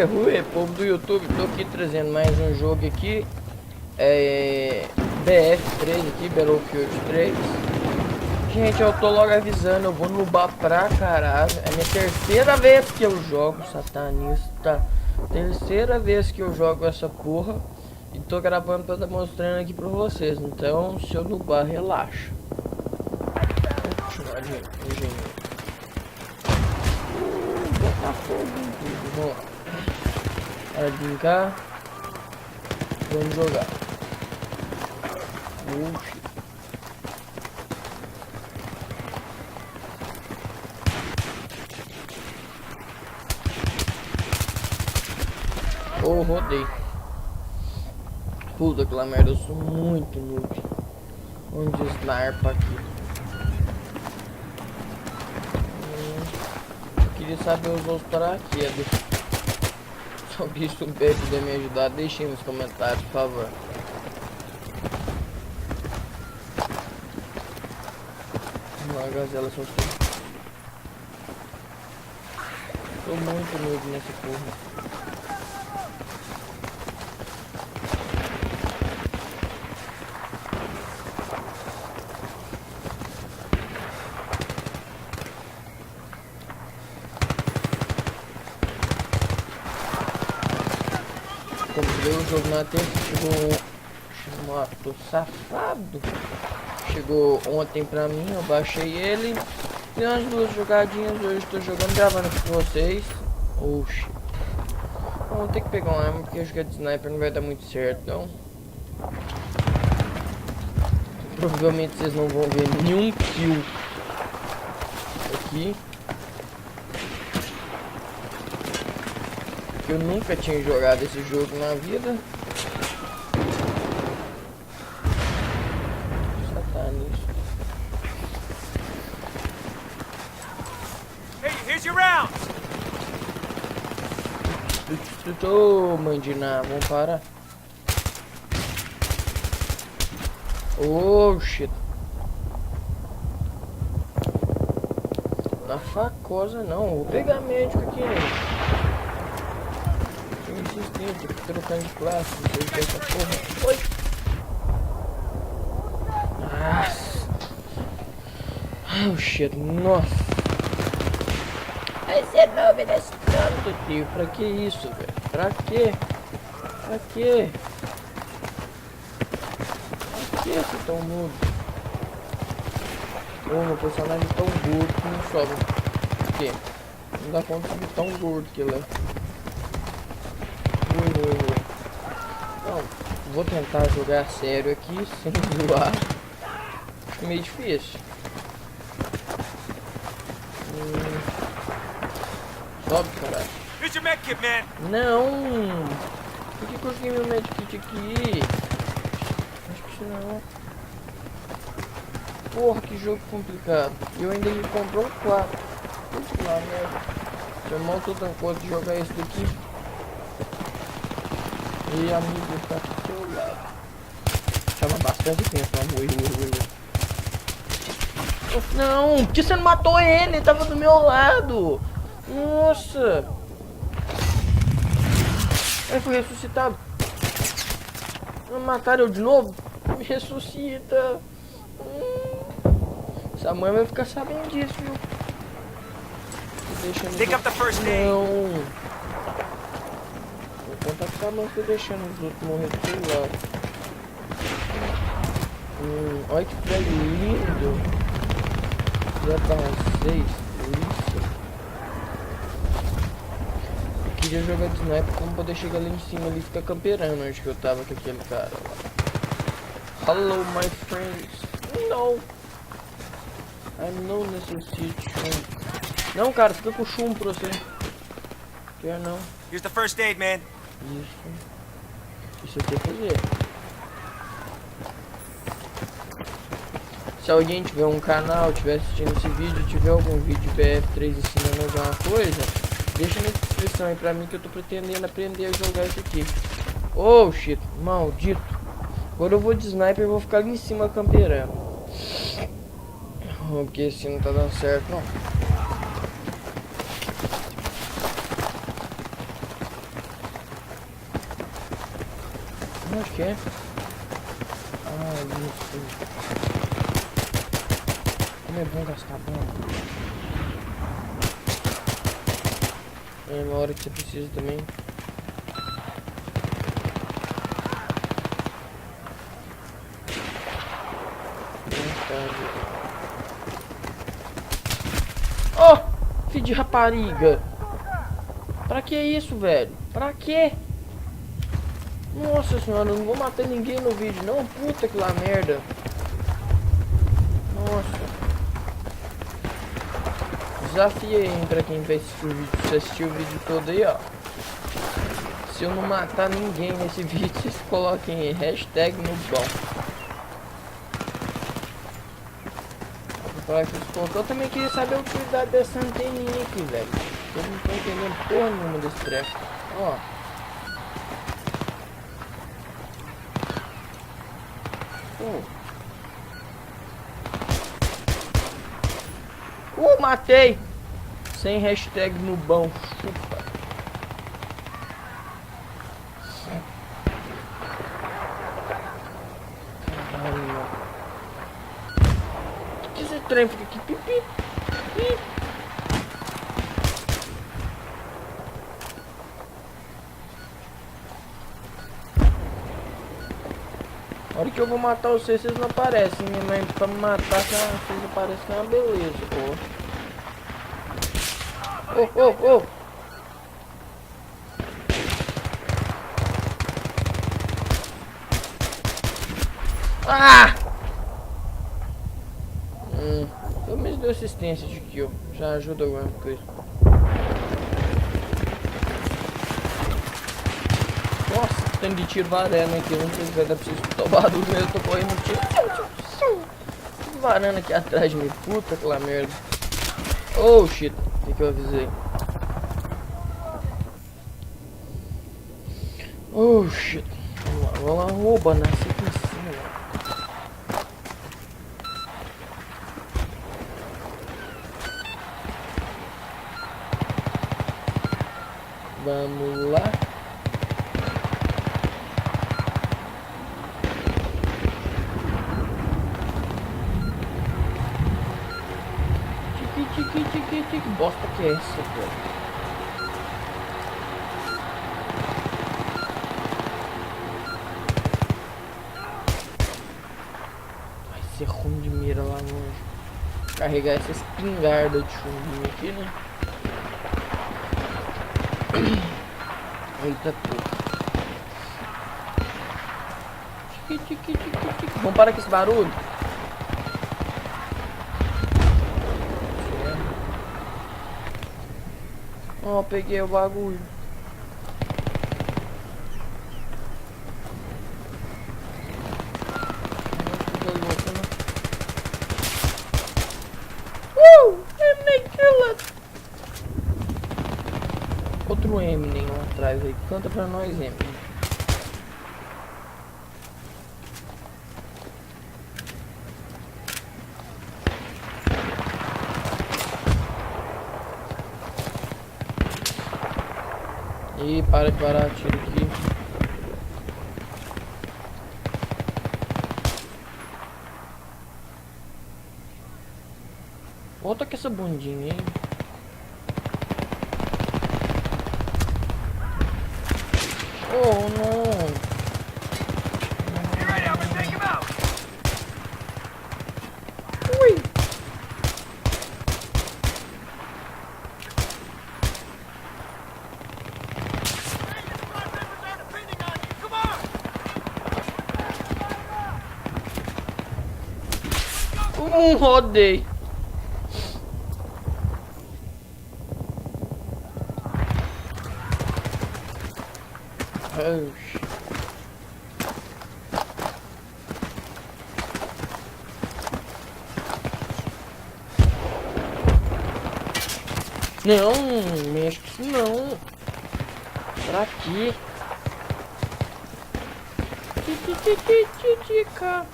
Rue, povo do YouTube, tô aqui trazendo mais um jogo aqui, BF3 aqui, Battlefield 3. Gente, eu tô logo avisando, eu vou nubar pra caralho, é minha terceira vez que eu jogo, satanista, terceira vez que eu jogo essa porra, e tô gravando pra estar mostrando aqui pra vocês, então se eu nubar, relaxa. Botar fogo em tudo, vamos lá. Para brincar, vamos jogar. Oxi. Oh, rodei. Puta aquela merda, eu sou muito noob. Vamos de sniper aqui. Eu queria saber os outros paraquedas. Se alguém souber puder me ajudar, deixem nos comentários, por favor. Uma gazela só tem. Tô muito noob nessa porra. Comprei o jogo na terça, chegou tô safado. Chegou ontem pra mim, eu baixei ele. Tem umas duas jogadinhas, hoje estou jogando, gravando aqui com vocês. Oxi. Vou ter que pegar uma arma porque jogar de sniper não vai dar muito certo, não. Provavelmente vocês não vão ver nenhum kill aqui. Eu nunca tinha jogado esse jogo na vida. Satanista. Hey, here's your round. Ô, Mandina, vamos parar. Oh, shit. Na facosa não, vou pegar médico aqui, né? Insistente, trocando de classe, não sei o que é essa porra. Oi! Nossa! Oh shit, nossa! Aí você não obedece tanto, tio. Pra que isso, velho? Pra quê? Pra quê? Pra que você tão mudo? Oh, meu personagem é tão gordo que não sobe. Por quê? Não dá conta de tão gordo que ele é. Não, vou tentar jogar sério aqui, sem zoar. Acho meio difícil. Sobe, caralho. Here's your med kit, man. Não! Por que eu consegui meu medkit aqui? Acho que não. Porra, que jogo complicado. E eu ainda me comprou um 4. Putz lá, merda. Meu irmão tô tão coisa de jogar esse daqui. E amigo, tá aqui do seu lado. Chama bastante tempo, amor. Não, por que você não matou ele? Ele tava do meu lado. Nossa. Ele foi ressuscitado. Não mataram eu de novo? Me ressuscita. Essa mãe vai ficar sabendo disso, viu? Pick up the first aid. Não. Vou contactar a mãe, tô deixando os outros morrer do seu lado. Olha que frag lindo. Já tá uns 6. Isso. Eu queria jogar de sniper pra poder chegar lá em cima ali e ficar camperando onde que eu tava com aquele cara lá. Hello, my friends. No. I não necessito chumbo. Não, cara, fica com chumbo pra você. Quer não. Here's the first aid, man. Isso eu tenho que fazer. Se alguém tiver um canal, estiver assistindo esse vídeo, tiver algum vídeo BF3 ensinando alguma coisa, deixa na descrição aí pra mim que eu tô pretendendo aprender a jogar isso aqui. Oh shit, maldito. Agora eu vou de sniper e vou ficar ali em cima camperando. Porque assim não tá dando certo não. Onde que é? Ah, isso. Como é bom gastar bomba. É uma hora que você precisa também. Oh! Filho de rapariga! Pra que isso, velho? Pra que? Nossa senhora, eu não vou matar ninguém no vídeo não. Puta que lá merda. Nossa. Desafio aí pra quem vai assistir o vídeo. Se assistir o vídeo todo aí, ó. Se eu não matar ninguém nesse vídeo, vocês coloquem aí, hashtag no bom. Eu também queria saber a utilidade dessa anteninha aqui, velho. Eu não tô entendendo porra nenhuma desse treco. Ó. Matei! Sem hashtag no bom. Chupa. Caralho. Que esse trem fica aqui? Pipi. Pipi. A hora que eu vou matar vocês não aparecem, né? Mas pra me matar, vocês aparecem que é uma beleza, pô. Oh. Ah! Pelo menos deu assistência de kill. Já ajuda alguma coisa. Nossa, tem de tiro varanda aqui. Eu não sei se vai dar pra vocês escutar o barulho, mas eu tô correndo tiro. Varanda aqui atrás de mim. Puta que lá merda. Oh shit. O que eu avisei? Oh shit. Vamos lá, rouba, nasce aqui em cima. Vamos lá. Que bosta que é essa, cara? Vai ser ruim de mira lá longe. Carregar essa espingarda de chumbinho aqui, né? Eita porra. Vamos parar com esse barulho. Ó, peguei o bagulho. Eminem killer. Outro Eminem lá atrás aí. Canta pra nós, Eminem. Ih, para de parar, tiro aqui. Volta com essa bundinha, hein? Oh, não. You ready? I'm gonna take him out. Ui. Rodei. Oxi. Não, mexe com isso não. Pra quê? Titica.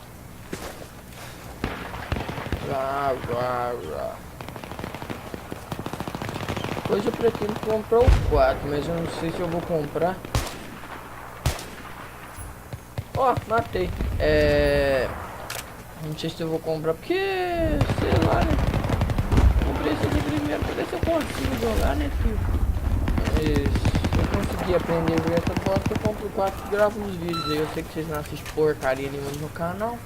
Já. Hoje eu pretendo comprar o 4, mas eu não sei se eu vou comprar. Ó, matei. Não sei se eu vou comprar porque, sei lá, né? Comprei esse aqui primeiro pra ver se eu consigo jogar, né, filho? Mas se eu conseguir aprender a jogar essa bosta, eu compro o 4 e gravo uns vídeos aí. Eu sei que vocês não assistem porcaria nenhuma no canal,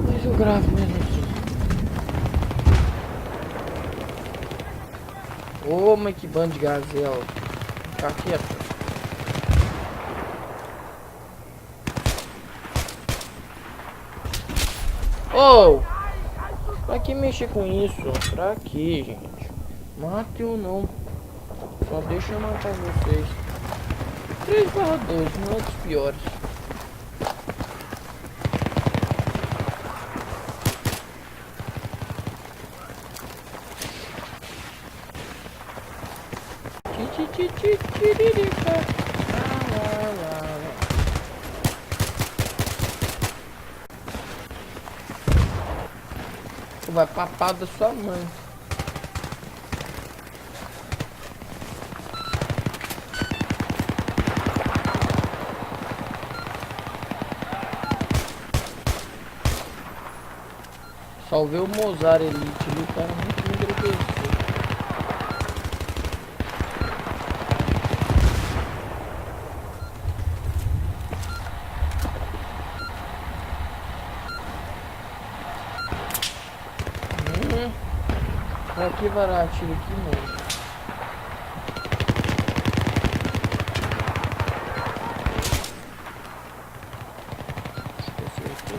mas eu gravo mesmo assim. Ô, mas que bando de gazela. Fica quieto. Oh! Pra que mexer com isso? Pra que, gente? Mate ou não. Só deixa eu matar vocês. 3/12, não é dos piores. Tiririca. Lá. Vai papar da sua mãe. Salvei o Mozart Elite ali, o cara muito me agradeceu. Pra que varar tiro aqui, mano? Esse aqui.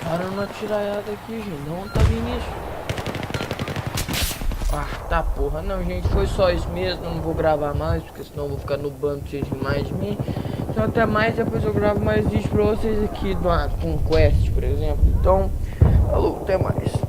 Para uma tiraiada aqui, gente. Não tá vindo isso. Ah, tá porra. Não, gente. Foi só isso mesmo. Não vou gravar mais, porque senão eu vou ficar no banco de mais de mim. Então até mais. Depois eu gravo mais vídeos pra vocês aqui com Quest, por exemplo. Então, falou, até mais.